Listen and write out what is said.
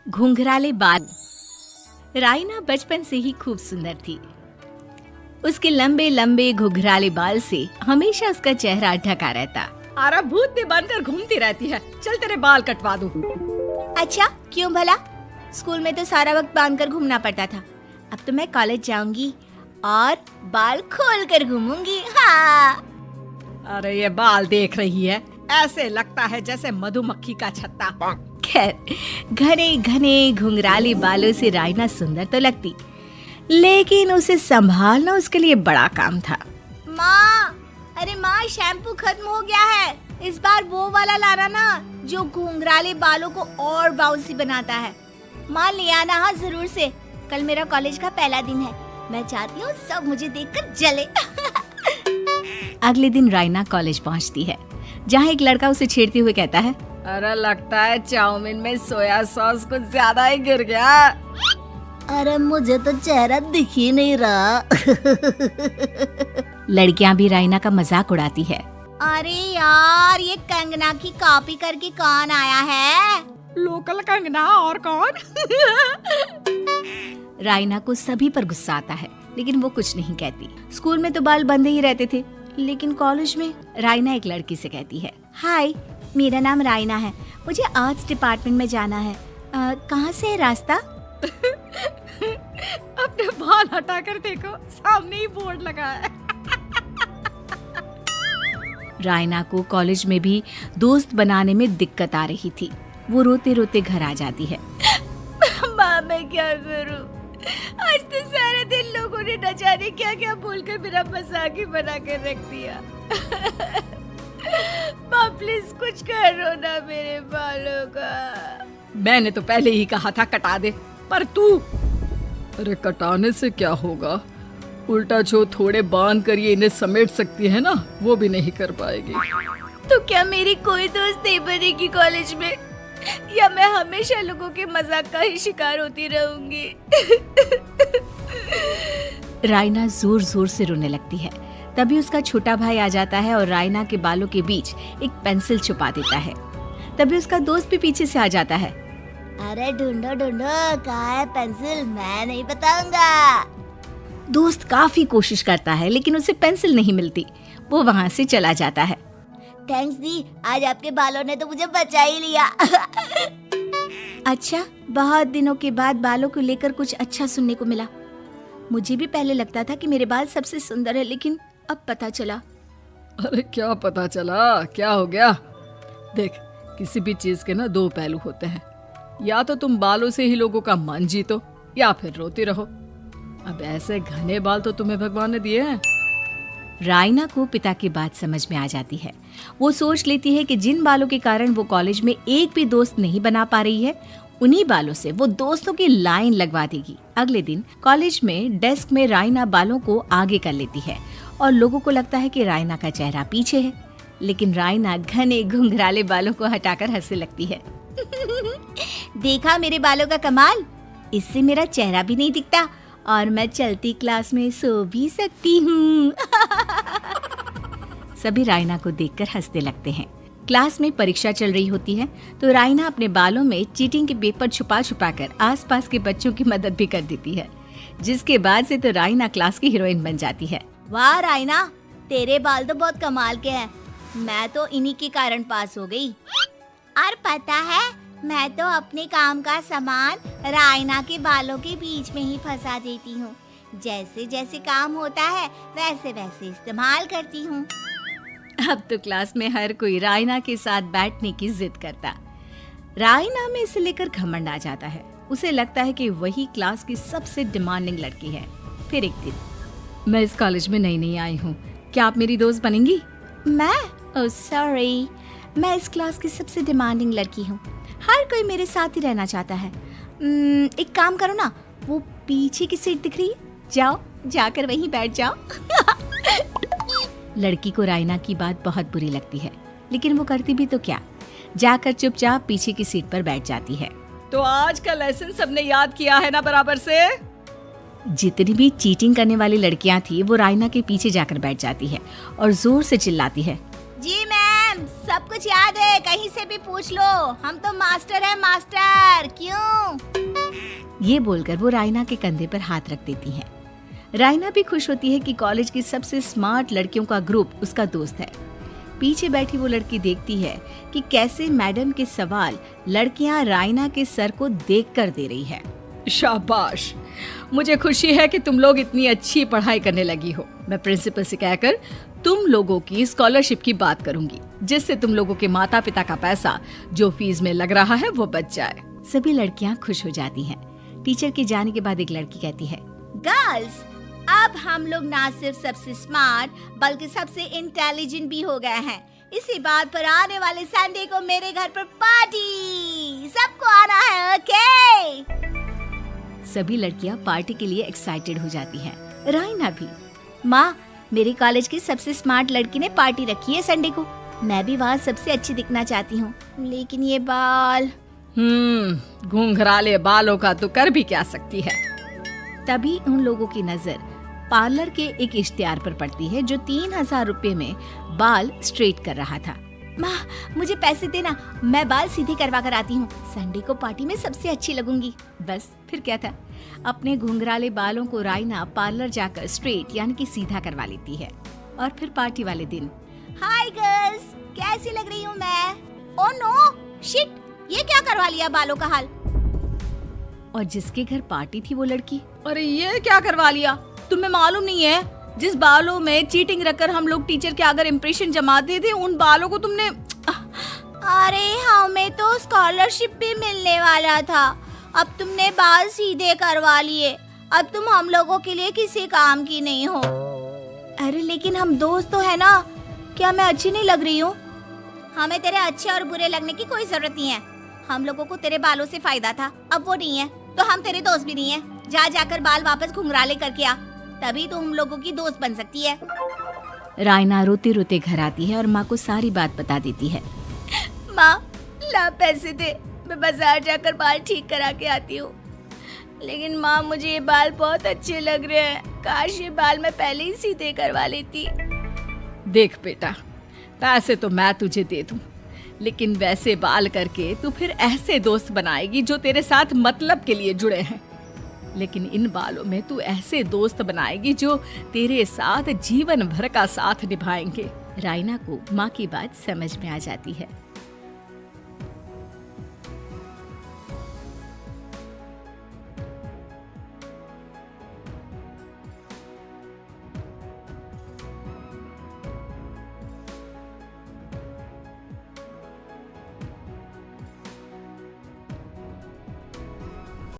घुंघराले बाल। राइना बचपन से ही खूब सुंदर थी। उसके लंबे लंबे घुंघराले बाल से हमेशा उसका चेहरा ढका रहता। अरे भूत बनकर घूमती रहती है, चल तेरे बाल कटवा दूं। अच्छा, क्यों भला? स्कूल में तो सारा वक्त बांधकर घूमना पड़ता था। अब तो मैं कॉलेज जाऊंगी और बाल खोलकर घूमूंगी। हाँ। अरे ये बाल देख रही है, ऐसे लगता है जैसे मधुमक्खी का छत्ता। खैर, घने घने घुंघराले बालों से राइना सुंदर तो लगती, लेकिन उसे संभालना उसके लिए बड़ा काम था। माँ, अरे माँ, शैम्पू खत्म हो गया है। इस बार वो वाला लाना ना जो घुंघराले बालों को और बाउंसी बनाता है। माँ ले आना, हाँ जरूर से। कल मेरा कॉलेज का पहला दिन है, मैं चाहती हूँ सब मुझे देखकर जले। अगले दिन राइना कॉलेज पहुँचती है, जहाँ एक लड़का उसे छेड़ते हुए कहता है, अरे लगता है चाउमीन में सोया सॉस कुछ ज्यादा ही गिर गया। अरे मुझे तो चेहरा दिख ही नहीं रहा। लड़कियां भी राइना का मजाक उड़ाती है। अरे यार, ये कंगना की कॉपी करके कौन आया है? लोकल कंगना और कौन? राइना को सभी पर गुस्सा आता है, लेकिन वो कुछ नहीं कहती। स्कूल में तो बाल बंधे ही रहते थे, लेकिन कॉलेज में राइना एक लड़की से कहती है, हाय, मेरा नाम राइना है, मुझे आर्ट्स डिपार्टमेंट में जाना है। कहाँ से है रास्ता? अपने बाल हटाकर देखो, सामने ही बोर्ड लगा है। राइना को कॉलेज में भी दोस्त बनाने में दिक्कत आ रही थी। वो रोते रोते घर आ जाती है। माँ, मैं क्या करूं? आज तो सारे दिन लोगों ने न जाने क्या क्या बोलकर मेरा मजाक ही बना कर रख दिया। माँ प्लीज कुछ करो ना मेरे बालों का। मैंने तो पहले ही कहा था कटा दे, पर तू। अरे कटाने से क्या होगा, उल्टा जो थोड़े बांध कर ये इन्हें समेट सकती है ना, वो भी नहीं कर पाएगी। तो क्या मेरी कोई दोस्त नहीं बनेगी कॉलेज में, या मैं हमेशा लोगों के मजाक का ही शिकार होती रहूंगी? राइना जोर जोर से रोने लगती है। तभी उसका छोटा भाई आ जाता है और राइना के बालों के बीच एक पेंसिल छुपा देता है। तभी उसका दोस्त भी पीछे से आ जाता है। अरे ढूंढो ढूंढो, कहाँ है पेंसिल? मैं नहीं बताऊंगा। दोस्त काफी कोशिश करता है, लेकिन उसे पेंसिल नहीं मिलती। वो वहाँ से चला जाता है। थैंक्स दी, आज आपके बालों ने तो मुझे बचा ही लिया। अच्छा, बहुत दिनों के बाद बालों को लेकर कुछ अच्छा सुनने को मिला। मुझे भी पहले लगता था कि मेरे बाल सबसे सुंदर है, लेकिन अब पता चला। अरे क्या पता चला, क्या हो गया? देख, किसी भी चीज के ना दो पहलू होते हैं। या तो तुम बालों से ही लोगों का मन जीतो, या फिर रोती रहो। अब ऐसे घने बाल तो तुम्हें भगवान ने दिए हैं। राइना को पिता की बात समझ में आ जाती है। वो सोच लेती है कि जिन बालों के कारण वो कॉलेज में एक भी दोस्त नहीं बना पा रही है, उन्हीं बालों से वो दोस्तों की लाइन लगवा देगी। अगले दिन कॉलेज में डेस्क में राइना बालों को आगे कर लेती है और लोगों को लगता है कि राइना का चेहरा पीछे है, लेकिन राइना घने घुंघराले बालों को हटाकर हंसने लगती है। देखा मेरे बालों का कमाल, इससे मेरा चेहरा भी नहीं दिखता और मैं चलती क्लास में सो भी सकती हूँ। सभी राइना को देखकर हंसने लगते हैं। क्लास में परीक्षा चल रही होती है, तो राइना अपने बालों में चीटिंग के पेपर छुपा छुपा कर आसपास के बच्चों की मदद भी कर देती है, जिसके बाद से तो राइना क्लास की हीरोइन बन जाती है। वाह राइना, तेरे बाल तो बहुत कमाल के हैं। मैं तो इन्हीं के कारण पास हो गई। और पता है, मैं तो अपने काम का सामान राइना के बालों के बीच में ही फंसा देती हूँ। जैसे जैसे काम होता है वैसे वैसे इस्तेमाल करती हूँ। अब तो क्लास में हर कोई राइना के साथ बैठने की जिद करता। राइना में इसे लेकर घमंड आ जाता है। उसे लगता है कि वही क्लास की सबसे डिमांडिंग लड़की है। फिर एक दिन, मैं इस कॉलेज में नई आई हूँ, क्या आप मेरी दोस्त बनेंगी? मैं? ओह सॉरी, मैं इस क्लास की सबसे डिमांडिंग लड़की हूँ। हर कोई मेरे साथ ही रहना चाहता है। एक काम करो ना, वो पीछे की सीट दिख रही है, जाओ जाकर वहीं बैठ जाओ। लड़की को राइना की बात बहुत बुरी लगती है, लेकिन वो करती भी तो क्या, जाकर चुपचाप पीछे की सीट पर बैठ जाती है। तो आज का लेसन सबने याद किया है ना बराबर से? जितनी भी चीटिंग करने वाली लड़कियां थी, वो राइना के पीछे जाकर बैठ जाती है और जोर से चिल्लाती है, जी मैम, सब कुछ याद है, कहीं से भी पूछ लो, हम तो मास्टर हैं मास्टर। क्यों? ये बोलकर वो रायना के कंधे पर हाथ रख देती हैं। रायना भी खुश होती है कि कॉलेज की सबसे स्मार्ट लड़कियों का ग्रुप उसका दोस्त है। पीछे बैठी वो लड़की देखती है कि कैसे मैडम के सवाल लड़कियां रायना के सर को देखकर दे रही है। शाबाश, मुझे खुशी है कि तुम लोग इतनी अच्छी पढ़ाई करने लगी हो। मैं प्रिंसिपल से कहकर तुम लोगों की स्कॉलरशिप की बात करूंगी, जिससे तुम लोगों के माता पिता का पैसा जो फीस में लग रहा है वो बच जाए। सभी लड़कियां खुश हो जाती हैं। टीचर के जाने के बाद एक लड़की कहती है, गर्ल्स, अब हम लोग ना सिर्फ सबसे स्मार्ट बल्कि सबसे इंटेलिजेंट भी हो गए हैं। इसी बात पर आने वाले संडे को मेरे घर पर पार्टी, सबको आना है, ओके? सभी लड़कियां पार्टी के लिए एक्साइटेड हो जाती हैं। रायना भी। माँ, मेरे कॉलेज की सबसे स्मार्ट लड़की ने पार्टी रखी है संडे को। मैं भी वहाँ सबसे अच्छी दिखना चाहती हूँ, लेकिन ये बाल। घुंघराले बालों का तो कर भी क्या सकती है। तभी उन लोगों की नजर पार्लर के एक इश्तिहार पर पड़ती है जो 3000 रुपए में बाल स्ट्रेट कर रहा था। माँ, मुझे पैसे देना, मैं बाल सीधे करवा कर आती हूँ। संडे को पार्टी में सबसे अच्छी लगूंगी। बस फिर क्या था, अपने घुंघराले बालों को रायना पार्लर जाकर स्ट्रेट यानी कि सीधा करवा लेती है। और फिर पार्टी वाले दिन, हाय गर्ल्स, कैसी लग रही हूँ मैं? ओह नो, शिट, ये क्या करवा लिया बालों का हाल। और जिसके घर पार्टी थी वो लड़की, अरे ये क्या करवा लिया? तुम्हें मालूम नहीं है, जिस बालों में चीटिंग रखकर हम लोग टीचर के अगर इम्प्रेशन जमाते थे, उन बालों को तुमने। अरे हमें तो स्कॉलरशिप भी मिलने वाला था, अब तुमने बाल सीधे करवा लिए। अब तुम हम लोगों के लिए किसी काम की नहीं हो। अरे लेकिन हम दोस्त तो है ना, क्या मैं अच्छी नहीं लग रही हूँ? हमें तेरे अच्छे और बुरे लगने की कोई जरूरत नहीं है। हम लोगों को तेरे बालों से फायदा था, अब वो नहीं है, तो हम तेरे दोस्त भी नहीं है। जाकर बाल वापस घुंघराले करके आ, तभी तो हम लोगों की दोस्त बन सकती है। रायना रोते रोते घर आती है और माँ को सारी बात बता देती है। माँ, ला पैसे दे, मैं बाजार जाकर बाल ठीक करा के आती हूँ। लेकिन माँ, मुझे ये बाल बहुत अच्छे लग रहे हैं, काश ये बाल मैं पहले ही सीधे करवा लेती। देख बेटा, पैसे तो मैं तुझे दे दूं, लेकिन वैसे बाल करके तू फिर ऐसे दोस्त बनाएगी जो तेरे साथ मतलब के लिए जुड़े हैं। लेकिन इन बालों में तू ऐसे दोस्त बनाएगी जो तेरे साथ जीवन भर का साथ निभाएंगे। रायना को माँ की बात समझ में आ जाती है।